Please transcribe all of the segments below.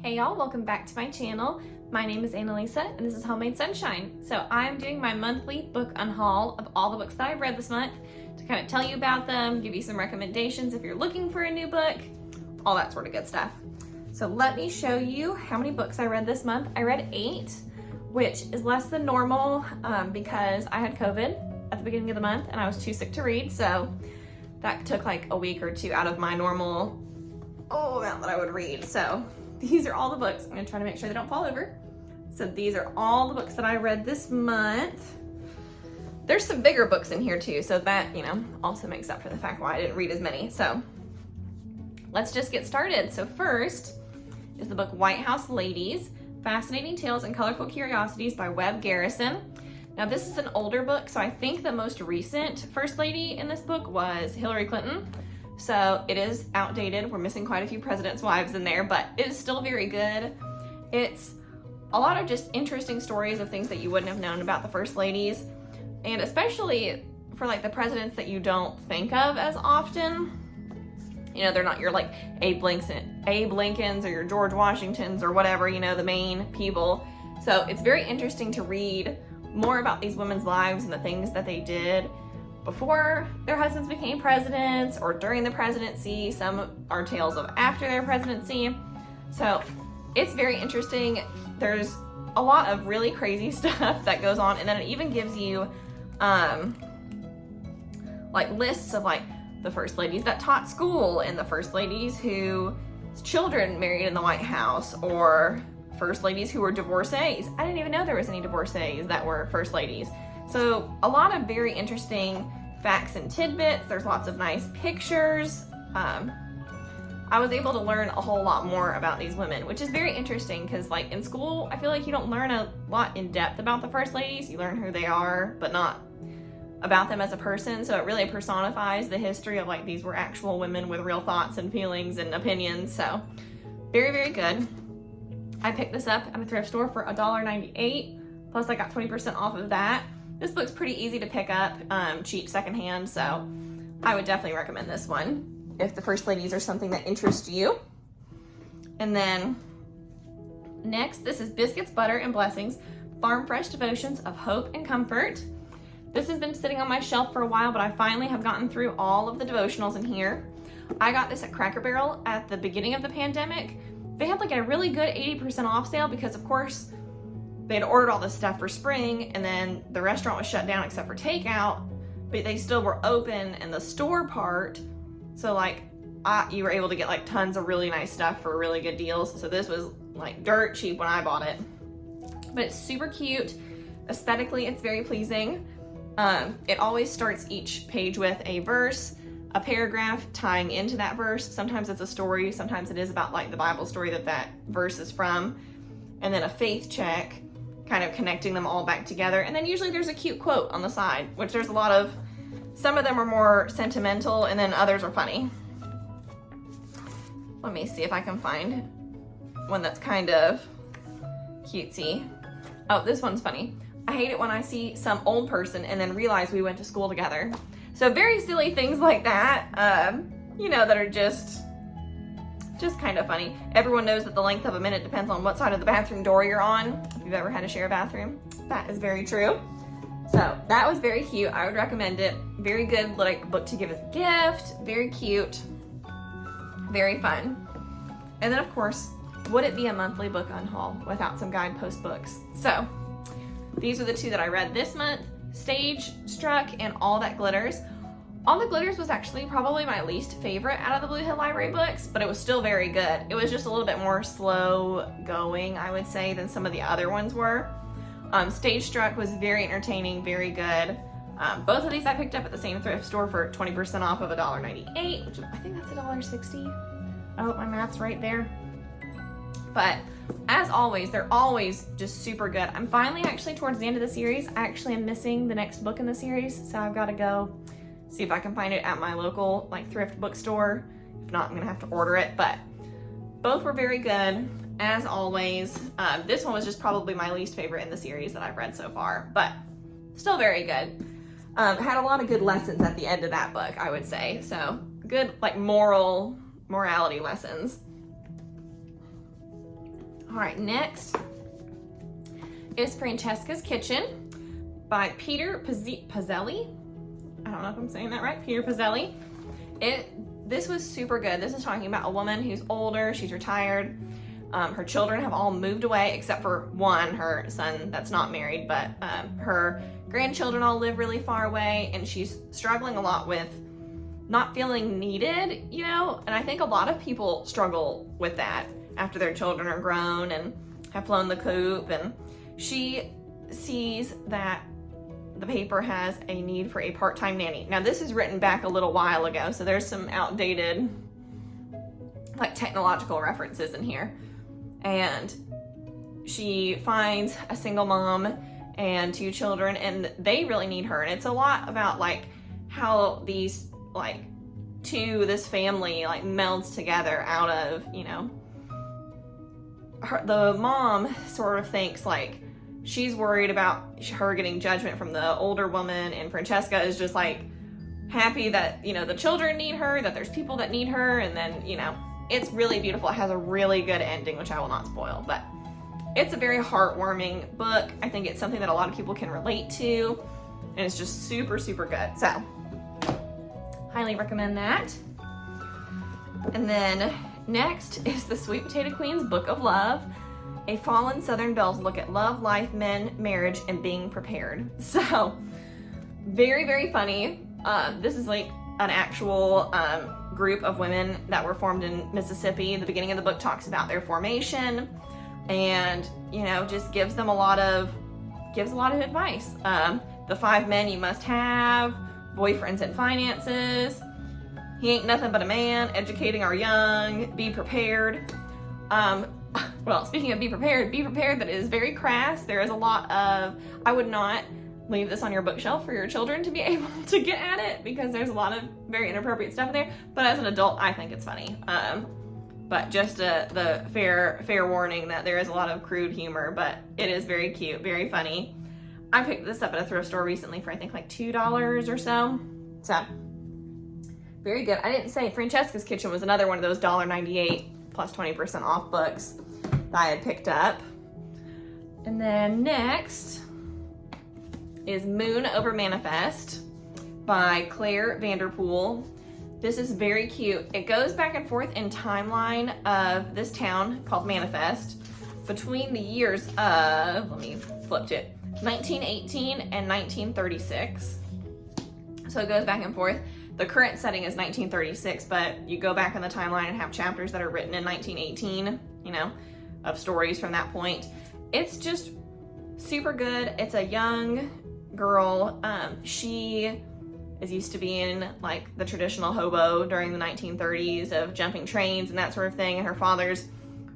Hey y'all, welcome back to my channel. My name is Annalisa and this is Homemade Sunshine. So I'm doing my monthly book unhaul of all the books that I've read this month to kind of tell you about them, give you some recommendations if you're looking for a new book, all that sort of good stuff. So let me show you how many books I read this month. I read 8, which is less than normal because I had COVID at the beginning of the month and I was too sick to read. So that took like a week or two out of my normal amount that I would read. So these are all the books. I'm gonna try to make sure they don't fall over. So these are all the books that I read this month. There's some bigger books in here too, so that, also makes up for the fact why I didn't read as many. So let's just get started. So first is the book White House Ladies, Fascinating Tales and Colorful Curiosities by Webb Garrison. Now this is an older book, so I think the most recent First Lady in this book was Hillary Clinton. So it is outdated. We're missing quite a few presidents' wives in there, but it is still very good. It's a lot of just interesting stories of things that you wouldn't have known about the First Ladies, and especially for like the presidents that you don't think of as often. They're not your like Abe Lincolns or your George Washingtons or whatever, the main people. So it's very interesting to read more about these women's lives and the things that they did before their husbands became presidents or during the presidency. Some are tales of after their presidency. So it's very interesting. There's a lot of really crazy stuff that goes on, and then it even gives you like lists of like the first ladies that taught school and the first ladies whose children married in the White House, or first ladies who were divorcees. I didn't even know there was any divorcees that were first ladies. So a lot of very interesting facts and tidbits. There's lots of nice pictures. I was able to learn a whole lot more about these women, which is very interesting because like in school, I feel like you don't learn a lot in depth about the first ladies. You learn who they are, but not about them as a person. So it really personifies the history of like these were actual women with real thoughts and feelings and opinions. So very, very good. I picked this up at a thrift store for $1.98. Plus I got 20% off of that. This book's pretty easy to pick up, cheap secondhand, so I would definitely recommend this one if the First Ladies are something that interests you. And then next, this is Biscuits, Butter, and Blessings, Farm Fresh Devotions of Hope and Comfort. This has been sitting on my shelf for a while, but I finally have gotten through all of the devotionals in here. I got this at Cracker Barrel at the beginning of the pandemic. They had like a really good 80% off sale because of course they had ordered all this stuff for spring, and then the restaurant was shut down except for takeout, but they still were open in the store part. So like you were able to get like tons of really nice stuff for really good deals. So this was like dirt cheap when I bought it, but it's super cute. Aesthetically, it's very pleasing. It always starts each page with a verse, a paragraph tying into that verse. Sometimes it's a story, sometimes it is about like the Bible story that verse is from, and then a faith check, kind of connecting them all back together. And then usually there's a cute quote on the side, which there's a lot of. Some of them are more sentimental and then others are funny. Let me see if I can find one that's kind of cutesy. Oh, this one's funny. I hate it when I see some old person and then realize we went to school together. So very silly things like that, that are just kind of funny. Everyone knows that the length of a minute depends on what side of the bathroom door you're on. If you've ever had to share a bathroom, that is very true. So that was very cute. I would recommend it. Very good like book to give as a gift. Very cute. Very fun. And then of course, would it be a monthly book unhaul without some guidepost books? So these are the 2 that I read this month, Stage Struck and All That Glitters. All That Glitters was actually probably my least favorite out of the Blue Hill Library books, but it was still very good. It was just a little bit more slow going, I would say, than some of the other ones were. Stage Struck was very entertaining, very good. Both of these I picked up at the same thrift store for 20% off of $1.98, which I think that's $1.60. I hope my math's right there. But as always, they're always just super good. I'm finally actually towards the end of the series. I actually am missing the next book in the series, so I've got to go see if I can find it at my local like thrift bookstore. If not, I'm gonna have to order it, but both were very good as always. This one was just probably my least favorite in the series that I've read so far, but still very good. Had a lot of good lessons at the end of that book, I would say. So good like morality lessons. All right, next is Francesca's Kitchen by Peter Pazzelli. I don't know if I'm saying that right. Peter Pazzelli. This was super good. This is talking about a woman who's older. She's retired. Her children have all moved away except for one, her son that's not married, but her grandchildren all live really far away, and she's struggling a lot with not feeling needed, you know? And I think a lot of people struggle with that after their children are grown and have flown the coop. And she sees that the paper has a need for a part-time nanny. Now this is written back a little while ago, so there's some outdated like technological references in here. And she finds a single mom and 2 children, and they really need her. And it's a lot about like how these like this family like melds together out of, you know, the mom sort of thinks like she's worried about her getting judgment from the older woman, and Francesca is just like happy that, you know, the children need her, that there's people that need her. And then, you know, it's really beautiful. It has a really good ending, which I will not spoil, but it's a very heartwarming book. I think it's something that a lot of people can relate to, and it's just super, super good. So, highly recommend that. And then next is the Sweet Potato Queen's Book of Love, a fallen Southern belle's look at love, life, men, marriage, and being prepared. So, very, very funny. This is like an actual group of women that were formed in Mississippi. The beginning of the book talks about their formation, and, you know, just gives a lot of advice. The 5 men you must have, boyfriends and finances, he ain't nothing but a man, educating our young, be prepared. Well, speaking of be prepared that it is very crass. There is a lot of, I would not leave this on your bookshelf for your children to be able to get at it, because there's a lot of very inappropriate stuff in there. But as an adult, I think it's funny. But just the fair warning that there is a lot of crude humor, but it is very cute, very funny. I picked this up at a thrift store recently for I think like $2 or so. So, very good. I didn't say Francesca's Kitchen was another one of those $1.98 plus 20% off books that I had picked up. And then next is Moon Over Manifest by Claire Vanderpool. This is very cute. It goes back and forth in timeline of this town called Manifest between the years of, let me flip to it, 1918 and 1936. So it goes back and forth. The current setting is 1936, but you go back in the timeline and have chapters that are written in 1918, you know, of stories from that point. It's just super good. It's a young girl. She is used to being like the traditional hobo during the 1930s of jumping trains and that sort of thing, and her father's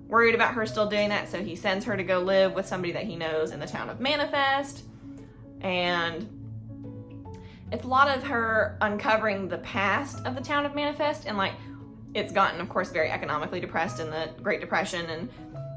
worried about her still doing that, so he sends her to go live with somebody that he knows in the town of Manifest. And it's a lot of her uncovering the past of the town of Manifest, and like it's gotten, of course, very economically depressed in the Great Depression, and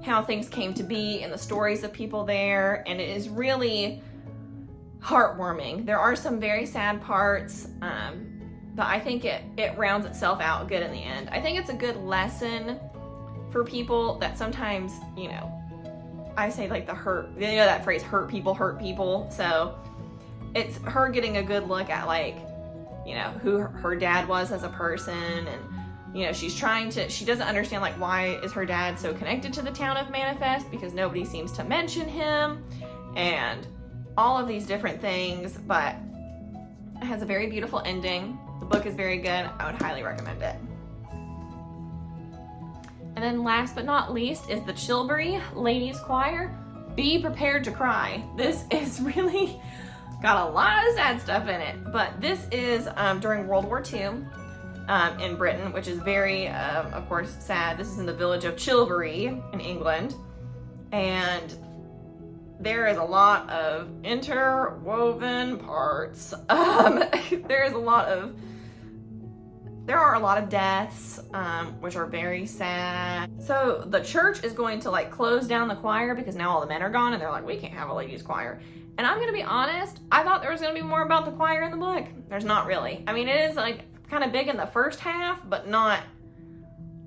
how things came to be and the stories of people there. And it is really heartwarming. There are some very sad parts, but I think it rounds itself out good in the end. I think it's a good lesson for people that sometimes, you know, I say like the hurt, you know that phrase, hurt people. So it's her getting a good look at like, you know, who her dad was as a person. And, you know, she doesn't understand like why is her dad so connected to the town of Manifest, because nobody seems to mention him, and all of these different things. But it has a very beautiful ending. The book is very good. I would highly recommend it. And then last but not least is the Chilbury Ladies Choir, Be Prepared to Cry. This is really got a lot of sad stuff in it, but this is during World War II in Britain, which is very, of course, sad. This is in the village of Chilbury in England, and there is a lot of interwoven parts. There are a lot of deaths, which are very sad. So the church is going to like close down the choir because now all the men are gone, and they're like, we can't have a ladies' choir. And I'm gonna be honest, I thought there was gonna be more about the choir in the book. There's not really. I mean, it is like kind of big in the first half, but not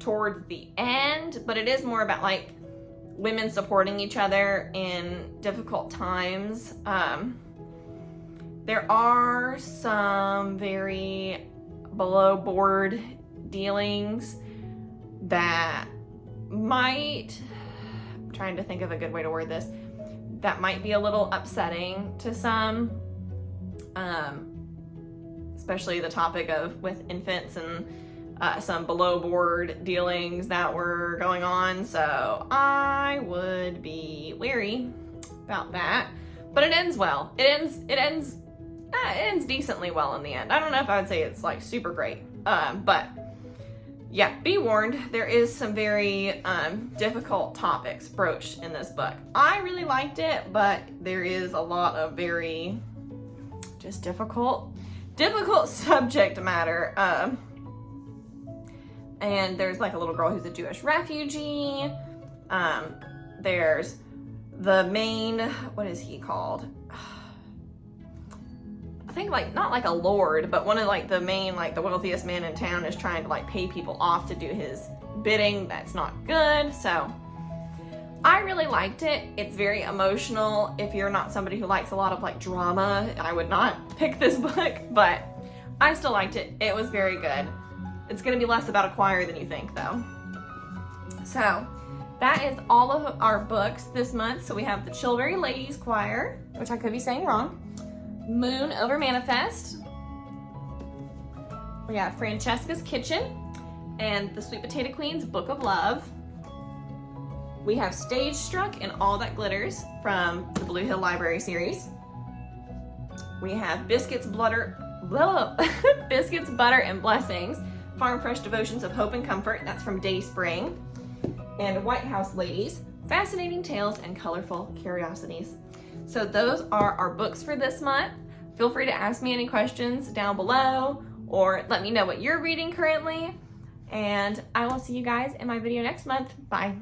towards the end. But it is more about like women supporting each other in difficult times. There are some very below board dealings that might, I'm trying to think of a good way to word this, that might be a little upsetting to some, especially the topic of with infants and some below board dealings that were going on. So I would be wary about that, but it ends well. It ends decently well in the end. I don't know if I would say it's like super great, but yeah, be warned, there is some very difficult topics broached in this book. I really liked it, but there is a lot of very just difficult subject matter. And there's like a little girl who's a Jewish refugee. There's the main, what is he called? I think like, not like a lord, but one of like the main, like the wealthiest man in town is trying to like pay people off to do his bidding. That's not good. So I really liked it. It's very emotional. If you're not somebody who likes a lot of like drama, I would not pick this book, but I still liked it. It was very good. It's going to be less about a choir than you think though. So that is all of our books this month. So we have the Chilbury Ladies Choir, which I could be saying wrong, Moon Over Manifest. We have Francesca's Kitchen and the Sweet Potato Queen's Book of Love. We have Stage Struck and All That Glitters from the Blue Hill Library series. We have Biscuits, Butter, and Blessings, Farm Fresh Devotions of Hope and Comfort. That's from Dayspring. And White House Ladies, Fascinating Tales and Colorful Curiosities. So those are our books for this month. Feel free to ask me any questions down below or let me know what you're reading currently. And I will see you guys in my video next month. Bye.